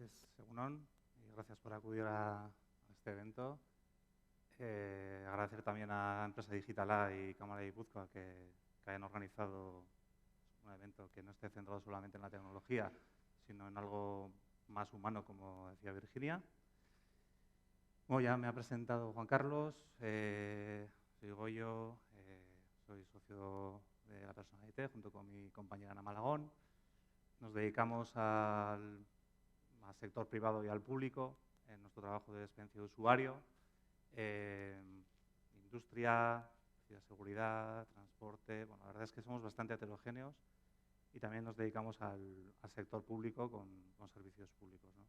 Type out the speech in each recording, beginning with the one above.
Pues, Egunon, y gracias por acudir a este evento. Agradecer también a Empresa Digital A y Cámara de Guipúzcoa que hayan organizado un evento que no esté centrado solamente en la tecnología, sino en algo más humano, como decía Virginia. Bueno, ya me ha presentado Juan Carlos, soy Goyo, soy socio de la Personalité junto con mi compañera Ana Malagón. Nos dedicamos al sector privado y al público en nuestro trabajo de experiencia de usuario, industria, ciberseguridad, transporte. Bueno, la verdad es que somos bastante heterogéneos y también nos dedicamos al sector público con servicios públicos, ¿no?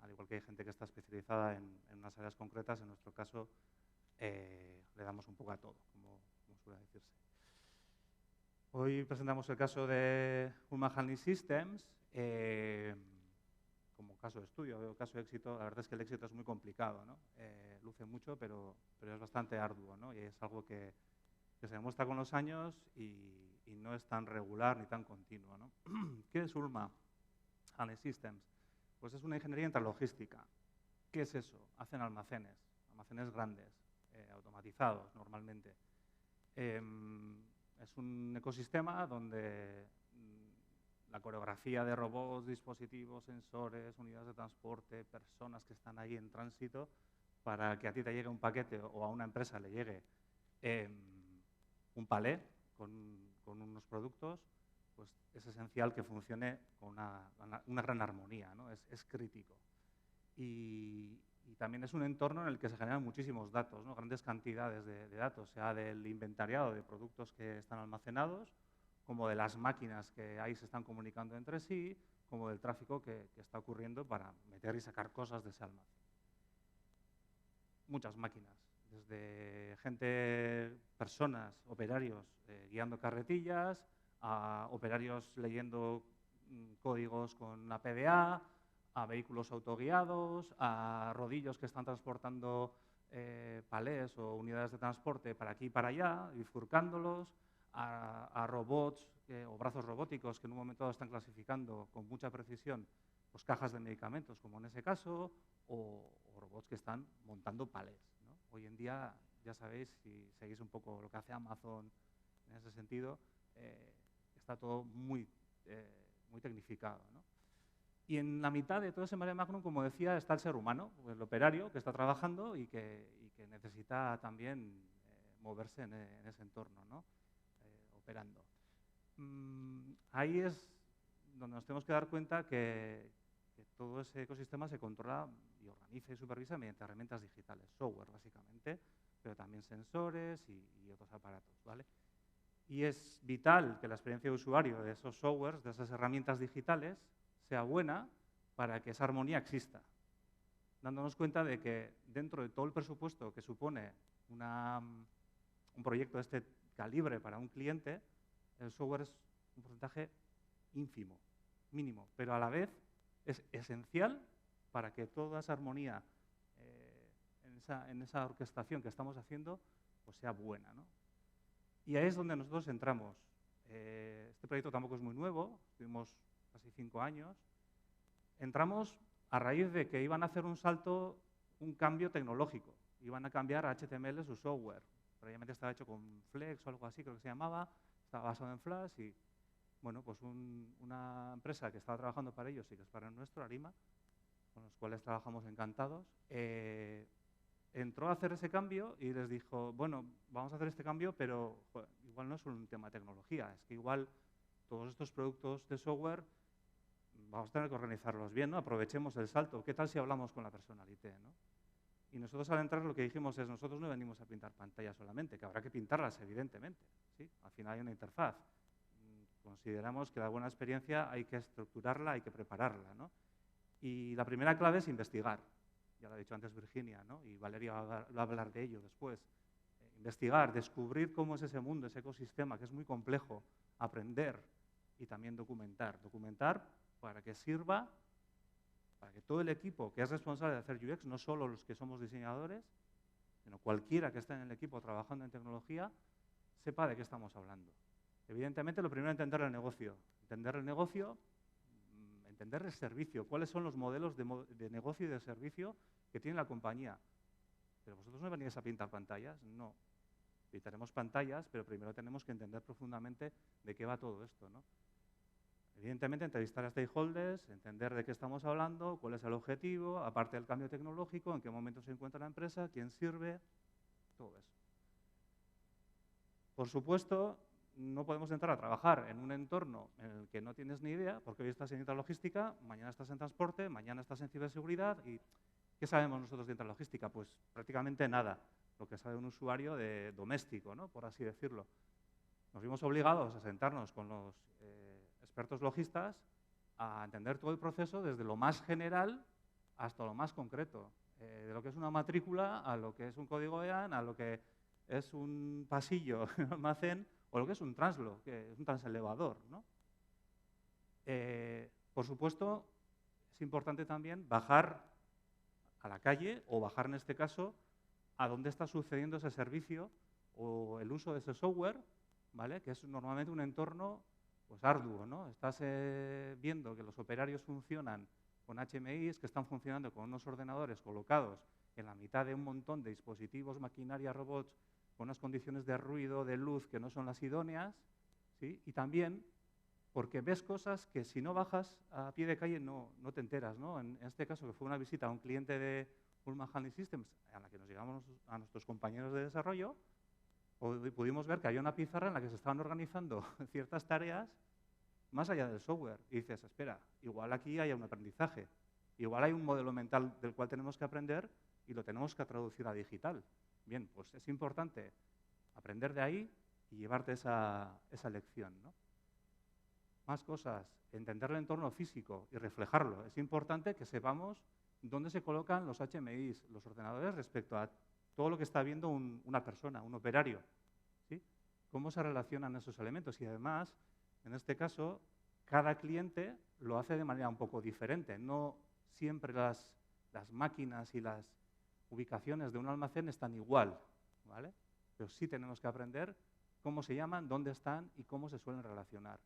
Al igual que hay gente que está especializada en unas áreas concretas, en nuestro caso le damos un poco a todo, como suele decirse. Hoy presentamos el caso de Ulma Handling Systems. Como caso de estudio, caso de éxito, la verdad es que el éxito es muy complicado, ¿no? Luce mucho, pero es bastante arduo, ¿no? Y es algo que se demuestra con los años y no es tan regular ni tan continuo, ¿no? ¿Qué es Ulma Handling Systems? Pues es una ingeniería intralogística. ¿Qué es eso? Hacen almacenes grandes, automatizados normalmente. Es un ecosistema donde la coreografía de robots, dispositivos, sensores, unidades de transporte, personas que están ahí en tránsito, para que a ti te llegue un paquete o a una empresa le llegue un palé con unos productos, pues es esencial que funcione con una gran armonía, ¿no? Es crítico. Y también es un entorno en el que se generan muchísimos datos, ¿no? Grandes cantidades de datos, sea del inventariado de productos que están almacenados, como de las máquinas que ahí se están comunicando entre sí, como del tráfico que está ocurriendo para meter y sacar cosas de ese almacén. Muchas máquinas, desde personas, operarios guiando carretillas, a operarios leyendo códigos con la PDA, a vehículos autoguiados, a rodillos que están transportando palés o unidades de transporte para aquí y para allá, bifurcándolos, a robots o brazos robóticos que en un momento dado están clasificando con mucha precisión pues, cajas de medicamentos, como en ese caso, o robots que están montando palés, ¿no? Hoy en día, ya sabéis, si seguís un poco lo que hace Amazon en ese sentido, está todo muy tecnificado, ¿no? Y en la mitad de todo ese mare magnum, como decía, está el ser humano, el operario que está trabajando y que necesita también moverse en ese entorno, ¿no? Operando. Ahí es donde nos tenemos que dar cuenta que todo ese ecosistema se controla y organiza y supervisa mediante herramientas digitales, software básicamente, pero también sensores y otros aparatos, ¿vale? Y es vital que la experiencia de usuario de esos softwares, de esas herramientas digitales, sea buena para que esa armonía exista, dándonos cuenta de que dentro de todo el presupuesto que supone un proyecto de este calibre para un cliente, el software es un porcentaje ínfimo, mínimo, pero a la vez es esencial para que toda esa armonía en esa orquestación que estamos haciendo pues sea buena, ¿no? Y ahí es donde nosotros entramos. Este proyecto tampoco es muy nuevo, estuvimos casi 5 años. Entramos a raíz de que iban a hacer un cambio tecnológico. Iban a cambiar a HTML su software. Previamente estaba hecho con Flex o algo así, creo que se llamaba. Estaba basado en Flash y, bueno, pues una empresa que estaba trabajando para ellos y que es para el nuestro, Arima, con los cuales trabajamos encantados, entró a hacer ese cambio y les dijo, bueno, vamos a hacer este cambio, pero joder, igual no es solo un tema de tecnología, es que igual todos estos productos de software vamos a tener que organizarlos bien, ¿no? Aprovechemos el salto. ¿Qué tal si hablamos con la personalité, ¿no? Y nosotros al entrar lo que dijimos es, nosotros no venimos a pintar pantallas solamente, que habrá que pintarlas, evidentemente, ¿sí? Al final hay una interfaz. Consideramos que la buena experiencia hay que estructurarla, hay que prepararla, ¿no? Y la primera clave es investigar. Ya lo ha dicho antes Virginia, ¿no? Y Valeria va a hablar de ello después. Investigar, descubrir cómo es ese mundo, ese ecosistema, que es muy complejo, aprender y también documentar. Documentar para que sirva, para que todo el equipo que es responsable de hacer UX, no solo los que somos diseñadores, sino cualquiera que esté en el equipo trabajando en tecnología, sepa de qué estamos hablando. Evidentemente, lo primero es entender el negocio. Entender el negocio entender el servicio, cuáles son los modelos de negocio y de servicio que tiene la compañía. ¿Pero vosotros no venís a pintar pantallas? No. Pintaremos pantallas, pero primero tenemos que entender profundamente de qué va todo esto, ¿no? Evidentemente, entrevistar a stakeholders, entender de qué estamos hablando, cuál es el objetivo, aparte del cambio tecnológico, en qué momento se encuentra la empresa, quién sirve, todo eso. Por supuesto, no podemos entrar a trabajar en un entorno en el que no tienes ni idea, porque hoy estás en intralogística, mañana estás en transporte, mañana estás en ciberseguridad. ¿Y qué sabemos nosotros de intralogística? Pues prácticamente nada, lo que sabe un usuario doméstico, ¿no? Por así decirlo. Nos vimos obligados a sentarnos con los expertos logistas a entender todo el proceso desde lo más general hasta lo más concreto, de lo que es una matrícula a lo que es un código EAN, a lo que es un pasillo en un almacén o lo que es un translo, que es un transelevador, ¿no? Por supuesto, es importante también bajar a la calle o bajar en este caso a dónde está sucediendo ese servicio o el uso de ese software, ¿vale? Que es normalmente un entorno pues arduo, ¿no? Estás viendo que los operarios funcionan con HMIs, que están funcionando con unos ordenadores colocados en la mitad de un montón de dispositivos, maquinaria, robots, con unas condiciones de ruido, de luz que no son las idóneas, ¿sí? Y también porque ves cosas que si no bajas a pie de calle no te enteras, ¿no? En este caso, que fue una visita a un cliente de Ullman Handling Systems, a la que nos llegamos a nuestros compañeros de desarrollo, pudimos ver que había una pizarra en la que se estaban organizando ciertas tareas más allá del software. Y dices, espera, igual aquí hay un aprendizaje, igual hay un modelo mental del cual tenemos que aprender y lo tenemos que traducir a digital. Bien, pues es importante aprender de ahí y llevarte esa lección, ¿no? Más cosas, entender el entorno físico y reflejarlo. Es importante que sepamos dónde se colocan los HMIs, los ordenadores, respecto a todo lo que está viendo una persona, un operario, ¿sí? Cómo se relacionan esos elementos. Y además, en este caso, cada cliente lo hace de manera un poco diferente. No siempre las máquinas y las ubicaciones de un almacén están igual, ¿vale? Pero sí tenemos que aprender cómo se llaman, dónde están y cómo se suelen relacionar.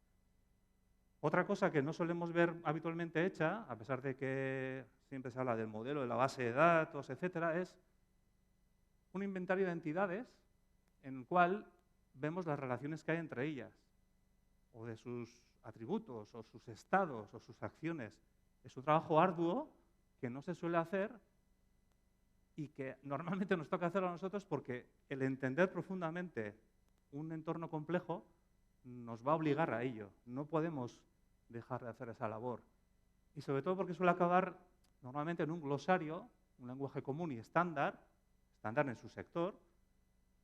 Otra cosa que no solemos ver habitualmente hecha, a pesar de que siempre se habla del modelo, de la base de datos, etcétera, es un inventario de entidades en el cual vemos las relaciones que hay entre ellas, o de sus atributos, o sus estados, o sus acciones. Es un trabajo arduo que no se suele hacer y que normalmente nos toca hacerlo a nosotros porque el entender profundamente un entorno complejo nos va a obligar a ello. No podemos dejar de hacer esa labor. Y sobre todo porque suele acabar normalmente en un glosario, un lenguaje común y estándar en su sector,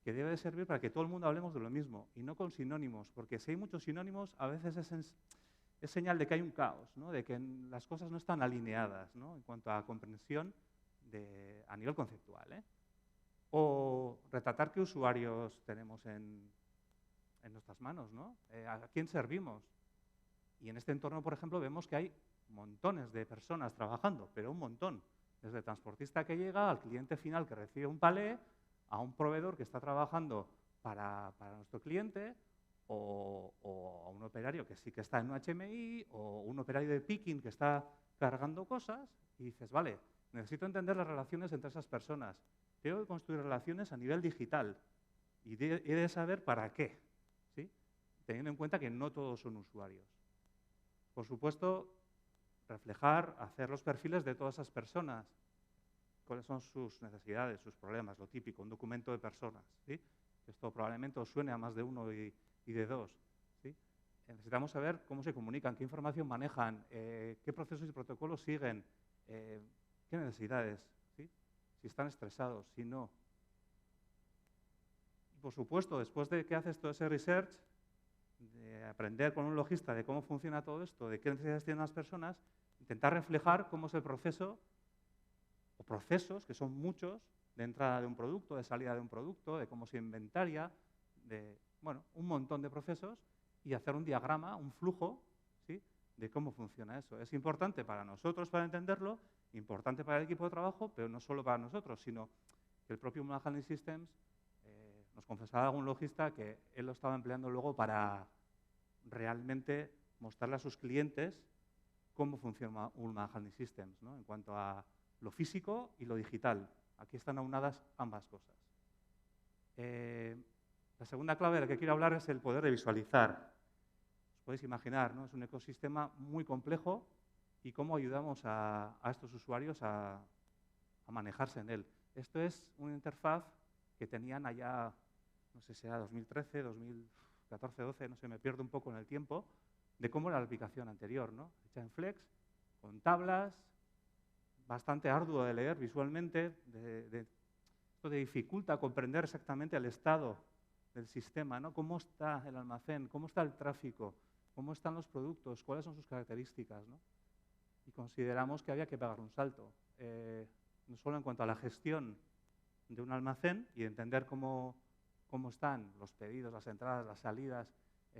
que debe de servir para que todo el mundo hablemos de lo mismo y no con sinónimos, porque si hay muchos sinónimos, a veces es señal de que hay un caos, ¿no? De que las cosas no están alineadas, ¿no? En cuanto a comprensión a nivel conceptual, ¿eh? O retratar qué usuarios tenemos en nuestras manos, ¿no? ¿A quién servimos? Y en este entorno, por ejemplo, vemos que hay montones de personas trabajando, pero un montón. Desde el transportista que llega al cliente final que recibe un palé, a un proveedor que está trabajando para nuestro cliente, o a un operario que sí que está en un HMI, o un operario de picking que está cargando cosas, y dices, vale, necesito entender las relaciones entre esas personas. Tengo que construir relaciones a nivel digital y he de saber para qué, ¿sí? Teniendo en cuenta que no todos son usuarios. Por supuesto, reflejar, hacer los perfiles de todas esas personas, cuáles son sus necesidades, sus problemas, lo típico, un documento de personas, ¿sí? Esto probablemente os suene a más de uno y de dos, ¿sí? Necesitamos saber cómo se comunican, qué información manejan, qué procesos y protocolos siguen, qué necesidades, ¿sí? Si están estresados, si no. Y por supuesto, después de que haces todo ese research, de aprender con un logista de cómo funciona todo esto, de qué necesidades tienen las personas, intentar reflejar cómo es el proceso o procesos, que son muchos, de entrada de un producto, de salida de un producto, de cómo se inventaria, de, bueno, un montón de procesos y hacer un diagrama, un flujo, ¿sí? De cómo funciona eso. Es importante para nosotros para entenderlo, importante para el equipo de trabajo, pero no solo para nosotros, sino que el propio Ullman Handling Systems nos confesaba algún logista que él lo estaba empleando luego para realmente mostrarle a sus clientes cómo funciona un Manhattan Systems, ¿no? En cuanto a lo físico y lo digital. Aquí están aunadas ambas cosas. La segunda clave de la que quiero hablar es el poder de visualizar. Os podéis imaginar, ¿no? Es un ecosistema muy complejo y cómo ayudamos a estos usuarios a manejarse en él. Esto es una interfaz que tenían allá, no sé si era 2013, 2014, 12, no sé, me pierdo un poco en el tiempo, de cómo era la aplicación anterior, ¿no? Hecha en Flex, con tablas, bastante arduo de leer visualmente, esto dificulta comprender exactamente el estado del sistema, ¿no? Cómo está el almacén, cómo está el tráfico, cómo están los productos, cuáles son sus características, ¿no? Y consideramos que había que pegar un salto, no solo en cuanto a la gestión de un almacén y entender cómo están los pedidos, las entradas, las salidas,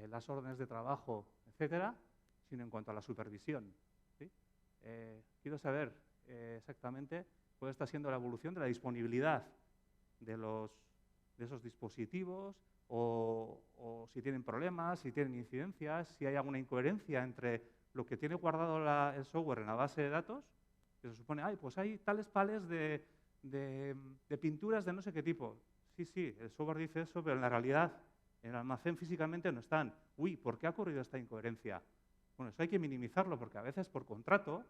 las órdenes de trabajo, etcétera, sino en cuanto a la supervisión, ¿sí? Quiero saber exactamente cuál está siendo la evolución de la disponibilidad de esos dispositivos o si tienen problemas, si tienen incidencias, si hay alguna incoherencia entre lo que tiene guardado el software en la base de datos, que se supone, pues hay tales palés de pinturas de no sé qué tipo. Sí, el software dice eso, pero en la realidad, en el almacén físicamente no están. Uy, ¿por qué ha ocurrido esta incoherencia? Bueno, eso hay que minimizarlo porque a veces por contrato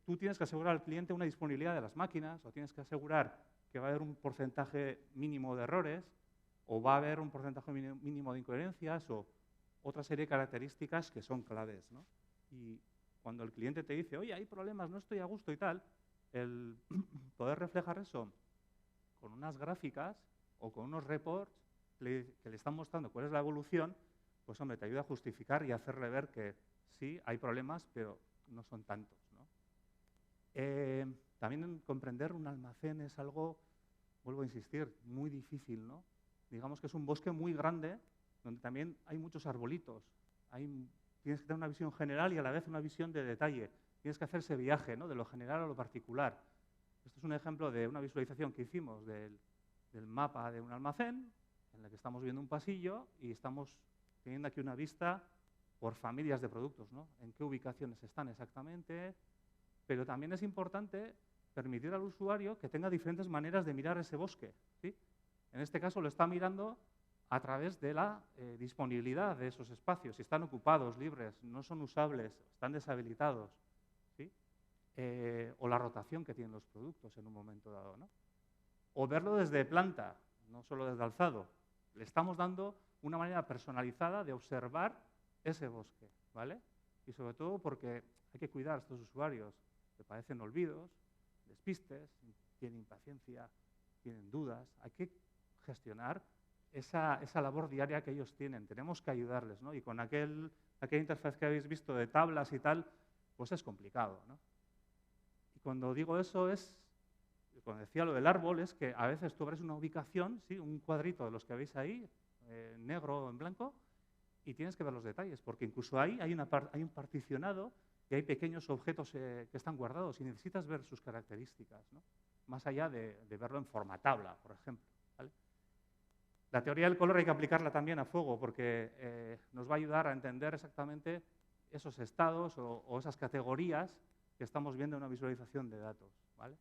tú tienes que asegurar al cliente una disponibilidad de las máquinas o tienes que asegurar que va a haber un porcentaje mínimo de errores o va a haber un porcentaje mínimo de incoherencias o otra serie de características que son claves, ¿no? Y cuando el cliente te dice, oye, hay problemas, no estoy a gusto y tal, el poder reflejar eso con unas gráficas o con unos reports que le están mostrando cuál es la evolución, pues hombre, te ayuda a justificar y a hacerle ver que sí, hay problemas, pero no son tantos, ¿no? También comprender un almacén es algo, vuelvo a insistir, muy difícil, ¿no? Digamos que es un bosque muy grande donde también hay muchos arbolitos. Tienes que tener una visión general y a la vez una visión de detalle. Tienes que hacer ese viaje, ¿no? De lo general a lo particular. Esto es un ejemplo de una visualización que hicimos del mapa de un almacén, en el que estamos viendo un pasillo y estamos teniendo aquí una vista por familias de productos, ¿no? En qué ubicaciones están exactamente, pero también es importante permitir al usuario que tenga diferentes maneras de mirar ese bosque, ¿sí? En este caso lo está mirando a través de la disponibilidad de esos espacios, si están ocupados, libres, no son usables, están deshabilitados, ¿sí? O la rotación que tienen los productos en un momento dado, ¿no? O verlo desde planta, no solo desde alzado. Le estamos dando una manera personalizada de observar ese bosque, ¿vale? Y sobre todo porque hay que cuidar a estos usuarios que padecen olvidos, despistes, tienen impaciencia, tienen dudas. Hay que gestionar esa labor diaria que ellos tienen. Tenemos que ayudarles, ¿no? Y con aquella interfaz que habéis visto de tablas y tal, pues es complicado, ¿no? Y cuando digo eso cuando decía lo del árbol, es que a veces tú abres una ubicación, ¿sí? Un cuadrito de los que veis ahí, negro o en blanco, y tienes que ver los detalles, porque incluso ahí hay un particionado y hay pequeños objetos que están guardados y necesitas ver sus características, ¿no? Más allá de verlo en forma tabla, por ejemplo, ¿vale? La teoría del color hay que aplicarla también a fuego porque nos va a ayudar a entender exactamente esos estados o esas categorías que estamos viendo en una visualización de datos, ¿vale?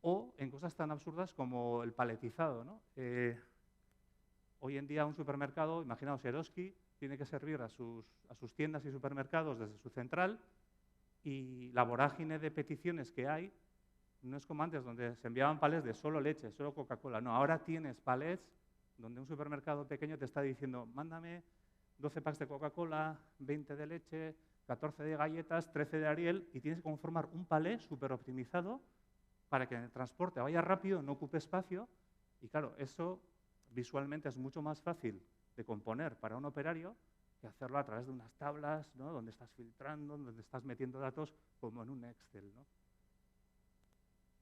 O en cosas tan absurdas como el paletizado, ¿no? Hoy en día un supermercado, imaginaos Eroski, tiene que servir a sus tiendas y supermercados desde su central y la vorágine de peticiones que hay no es como antes, donde se enviaban palets de solo leche, solo Coca-Cola. No, ahora tienes palets donde un supermercado pequeño te está diciendo, mándame 12 packs de Coca-Cola, 20 de leche, 14 de galletas, 13 de Ariel, y tienes que conformar un palet súper optimizado para que el transporte vaya rápido, no ocupe espacio. Y claro, eso visualmente es mucho más fácil de componer para un operario que hacerlo a través de unas tablas, ¿no? Donde estás filtrando, donde estás metiendo datos como en un Excel, ¿no?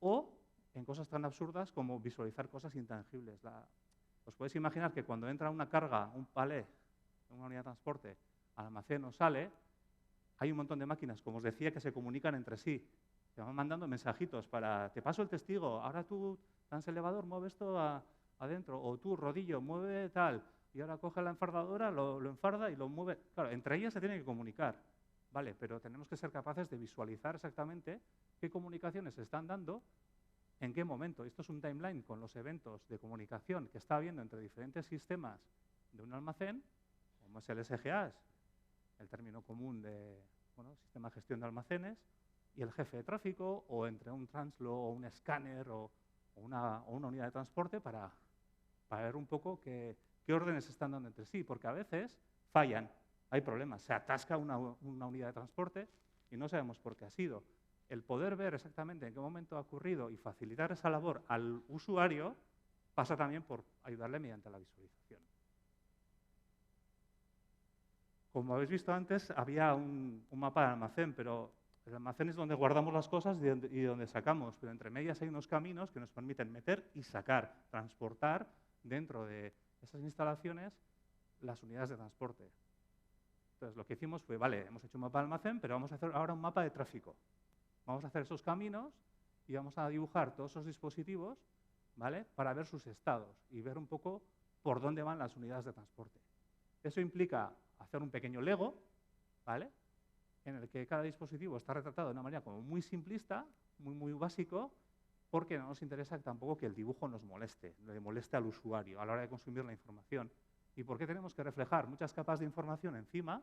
O en cosas tan absurdas como visualizar cosas intangibles. Os podéis imaginar que cuando entra una carga, un palé, una unidad de transporte, al almacén o sale, hay un montón de máquinas, como os decía, que se comunican entre sí. Te van mandando mensajitos para, te paso el testigo, ahora tú, lanza elevador, mueve esto adentro, o tú, rodillo, mueve tal, y ahora coge la enfardadora, lo enfarda y lo mueve. Claro, entre ellas se tienen que comunicar. Vale, pero tenemos que ser capaces de visualizar exactamente qué comunicaciones se están dando, en qué momento. Esto es un timeline con los eventos de comunicación que está habiendo entre diferentes sistemas de un almacén, como es el SGA, es el término común de sistema de gestión de almacenes, y el jefe de tráfico, o entre un translo o un escáner o una unidad de transporte para ver un poco qué órdenes se están dando entre sí, porque a veces fallan, hay problemas, se atasca una unidad de transporte y no sabemos por qué ha sido. El poder ver exactamente en qué momento ha ocurrido y facilitar esa labor al usuario pasa también por ayudarle mediante la visualización. Como habéis visto antes, había un mapa de almacén, pero el almacén es donde guardamos las cosas y donde sacamos, pero entre medias hay unos caminos que nos permiten meter y sacar, transportar dentro de esas instalaciones las unidades de transporte. Entonces, lo que hicimos fue, vale, hemos hecho un mapa de almacén, pero vamos a hacer ahora un mapa de tráfico. Vamos a hacer esos caminos y vamos a dibujar todos esos dispositivos, ¿vale?, para ver sus estados y ver un poco por dónde van las unidades de transporte. Eso implica hacer un pequeño Lego, ¿vale?, en el que cada dispositivo está retratado de una manera como muy simplista, muy básico, porque no nos interesa tampoco que el dibujo nos moleste, le moleste al usuario a la hora de consumir la información. ¿Y por qué tenemos que reflejar muchas capas de información encima,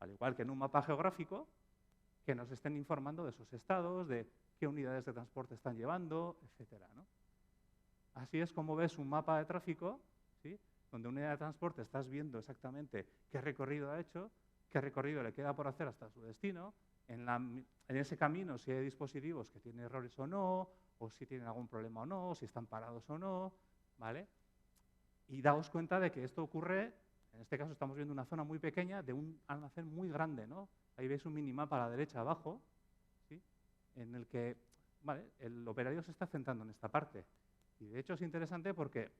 al igual que en un mapa geográfico, que nos estén informando de sus estados, de qué unidades de transporte están llevando, etcétera, ¿no? Así es como ves un mapa de tráfico, ¿sí?, donde una unidad de transporte estás viendo exactamente qué recorrido ha hecho, qué recorrido le queda por hacer hasta su destino, en ese camino si hay dispositivos que tienen errores o no, o si tienen algún problema o no, si están parados o no, ¿vale? Y daos cuenta de que esto ocurre, en este caso estamos viendo una zona muy pequeña de un almacén muy grande, ¿no? Ahí veis un minimapa a la derecha abajo, ¿sí?, en el que, vale, el operario se está centrando en esta parte. Y de hecho es interesante porque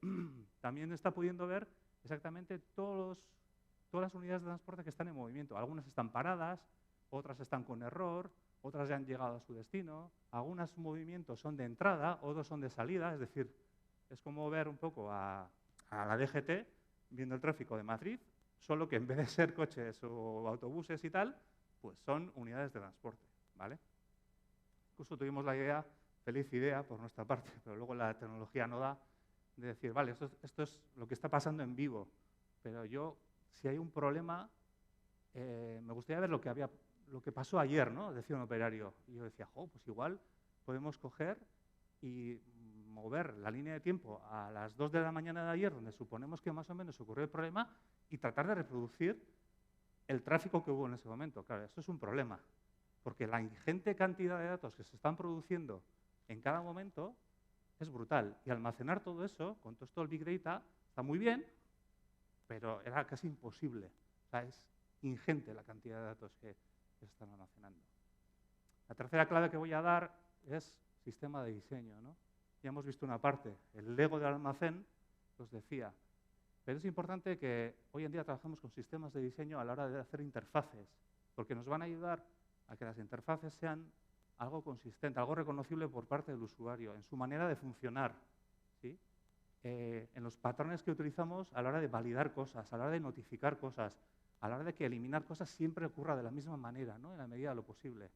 también está pudiendo ver exactamente todas las unidades de transporte que están en movimiento. Algunas están paradas, otras están con error, otras ya han llegado a su destino, algunos movimientos son de entrada, otros son de salida, es decir, es como ver un poco a la DGT viendo el tráfico de Madrid, solo que en vez de ser coches o autobuses y tal, pues son unidades de transporte, ¿vale? Incluso tuvimos la feliz idea por nuestra parte, pero luego la tecnología no da, de decir, vale, esto es lo que está pasando en vivo, pero si hay un problema, me gustaría ver lo que pasó ayer, ¿no?, decía un operario. Y yo decía, pues igual podemos coger y mover la línea de tiempo a las 2 de la mañana de ayer, donde suponemos que más o menos ocurrió el problema, y tratar de reproducir el tráfico que hubo en ese momento. Claro, esto es un problema, porque la ingente cantidad de datos que se están produciendo en cada momento es brutal. Y almacenar todo eso, con todo esto del Big Data, está muy bien, pero era casi imposible. O sea, es ingente la cantidad de datos que se están almacenando. La tercera clave que voy a dar es sistema de diseño, ¿no? Ya hemos visto una parte, el Lego del almacén, os decía. Pero es importante que hoy en día trabajemos con sistemas de diseño a la hora de hacer interfaces, porque nos van a ayudar a que las interfaces sean algo consistente, algo reconocible por parte del usuario, en su manera de funcionar, ¿sí?, en los patrones que utilizamos a la hora de validar cosas, a la hora de notificar cosas, a la hora de que eliminar cosas siempre ocurra de la misma manera, ¿no?, en la medida de lo posible.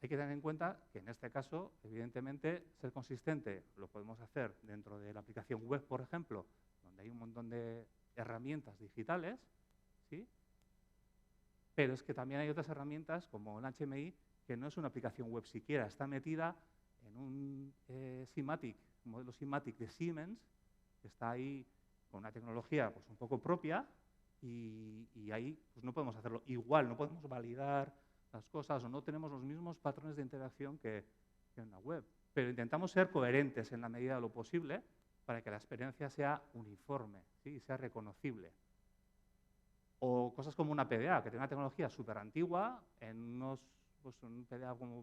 Hay que tener en cuenta que en este caso, evidentemente, ser consistente lo podemos hacer dentro de la aplicación web, por ejemplo, donde hay un montón de herramientas digitales, ¿sí?, pero es que también hay otras herramientas, como el HMI, que no es una aplicación web siquiera, está metida en un SIMATIC, un modelo SIMATIC de Siemens, que está ahí con una tecnología pues, un poco propia, y ahí pues, no podemos hacerlo igual, no podemos validar las cosas o no tenemos los mismos patrones de interacción que en la web. Pero intentamos ser coherentes en la medida de lo posible para que la experiencia sea uniforme, ¿sí?, y sea reconocible. O cosas como una PDA, que tiene una tecnología súper antigua, pues un PDA como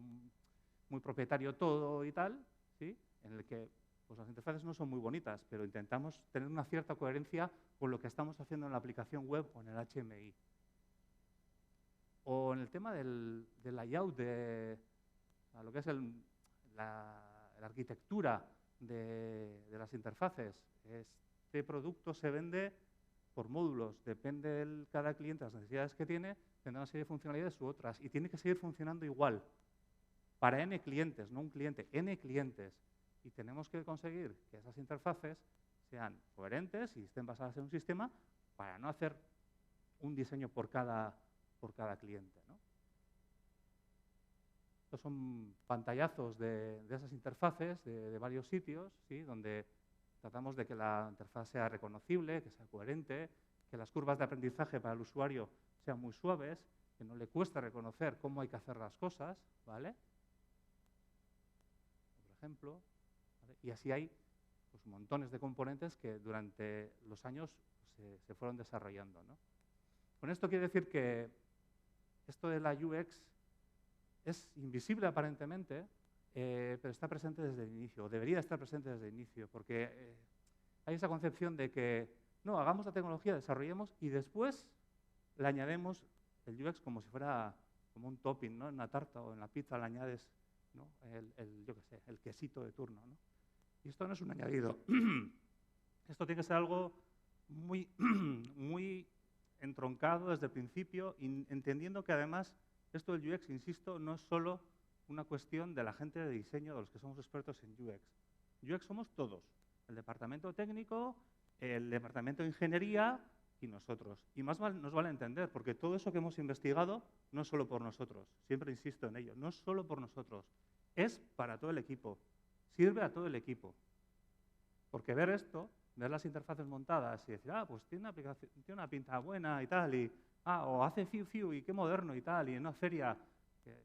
muy propietario todo y tal, ¿sí?, en el que pues las interfaces no son muy bonitas, pero intentamos tener una cierta coherencia con lo que estamos haciendo en la aplicación web o en el HMI. O en el tema del layout, de lo que es la arquitectura de las interfaces. Este producto se vende por módulos, depende de cada cliente las necesidades que tiene, tendrá una serie de funcionalidades u otras y tiene que seguir funcionando igual para N clientes, no un cliente, N clientes. Y tenemos que conseguir que esas interfaces sean coherentes y estén basadas en un sistema para no hacer un diseño por cada cliente, ¿no? Estos son pantallazos de esas interfaces de varios sitios, ¿sí? Donde tratamos de que la interfaz sea reconocible, que sea coherente, que las curvas de aprendizaje para el usuario sean muy suaves, que no le cueste reconocer cómo hay que hacer las cosas, ¿vale? Por ejemplo, ¿vale? Y así hay pues, montones de componentes que durante los años se fueron desarrollando, ¿no? Con esto quiero decir que esto de la UX es invisible aparentemente, pero está presente desde el inicio, o debería estar presente desde el inicio, porque hay esa concepción de que, no, hagamos la tecnología, desarrollemos y después le añadimos el UX como si fuera como un topping, ¿no? En una tarta o en la pizza le añades, ¿no? Yo qué sé, el quesito de turno, ¿no? Y esto no es un añadido. Esto tiene que ser algo muy, muy entroncado desde el principio, entendiendo que además esto del UX, insisto, no es solo una cuestión de la gente de diseño, de los que somos expertos en UX. UX somos todos, el departamento técnico, el departamento de ingeniería y nosotros. Y más nos vale entender, porque todo eso que hemos investigado no es solo por nosotros, siempre insisto en ello, no es solo por nosotros, es para todo el equipo, sirve a todo el equipo. Porque ver esto, ver las interfaces montadas y decir, pues tiene una pinta buena y tal, o hace fiu y qué moderno y tal, y en una feria,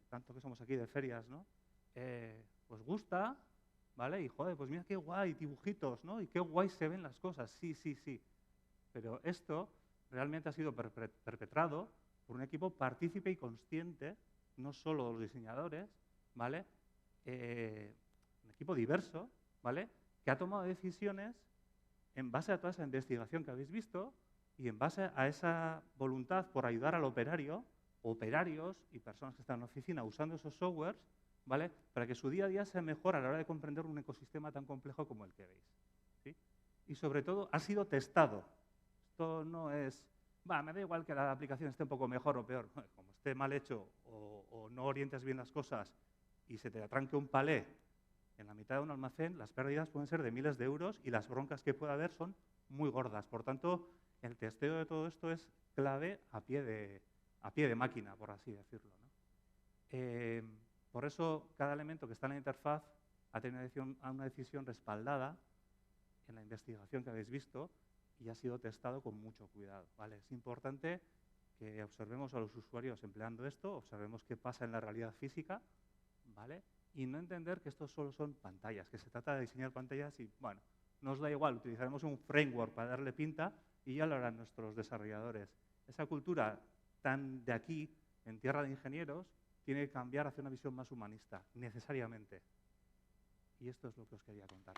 tanto que somos aquí de ferias, ¿no? Pues gusta, ¿vale? Y joder, pues mira qué guay, dibujitos, ¿no? Y qué guay se ven las cosas, sí. Pero esto realmente ha sido perpetrado por un equipo partícipe y consciente, no solo los diseñadores, ¿vale? Un equipo diverso, ¿vale? Que ha tomado decisiones en base a toda esa investigación que habéis visto y en base a esa voluntad por ayudar al operario, operarios y personas que están en la oficina usando esos softwares, ¿vale? Para que su día a día sea mejor a la hora de comprender un ecosistema tan complejo como el que veis, ¿sí? Y sobre todo ha sido testado. Esto no es, me da igual que la aplicación esté un poco mejor o peor. Como esté mal hecho o no orientes bien las cosas y se te atranque un palé en la mitad de un almacén, las pérdidas pueden ser de miles de euros y las broncas que pueda haber son muy gordas. Por tanto, el testeo de todo esto es clave a pie de máquina, por así decirlo, ¿no? Por eso, cada elemento que está en la interfaz ha tenido una decisión respaldada en la investigación que habéis visto y ha sido testado con mucho cuidado, ¿vale? Es importante que observemos a los usuarios empleando esto, observemos qué pasa en la realidad física, ¿vale? Y no entender que estos solo son pantallas, que se trata de diseñar pantallas y, bueno, nos da igual, utilizaremos un framework para darle pinta y ya lo harán nuestros desarrolladores. Esa cultura tan de aquí, en tierra de ingenieros, tiene que cambiar hacia una visión más humanista, necesariamente. Y esto es lo que os quería contar.